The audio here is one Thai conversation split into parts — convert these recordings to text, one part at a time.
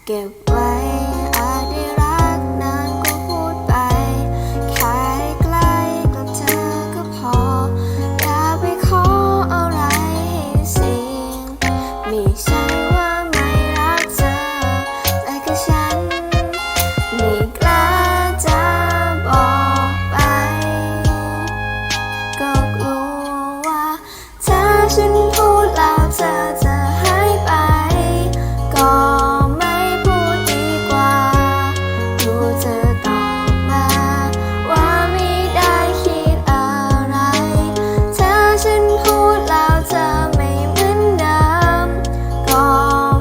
เก็บไว้อาจได้รักนานก็พูดไปแค่ใกล้กับเธอก็พออย่าไปขออะไรให้เสี่ยงไม่ใช่ว่าไม่รักเธอแต่ก็ฉันไม่กล้าจะบอกไปก็กลัวว่าถ้าฉันพูดแล้วเธอจะหายไปก็ไม่พูดดีกว่าดูเธอตอบมาว่าไม่ได้คิดอะไรถ้าฉันพูดแล้วเธอไม่เหมือนเดิมก็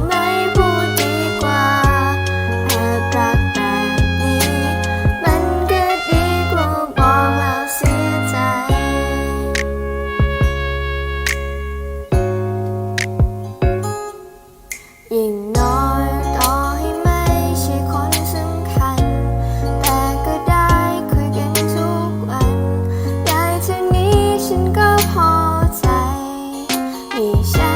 ไม่พูดดีกว่าแอบรักแบบนี้มันก็ดีกว่าบอกแล้วเสียใจยิ่งน้อยต่อให้ไม่ใช่คนสำคัญแต่ก็ได้คุยกันทุกวันได้เท่านี้ฉันก็พอใจไม่ใช่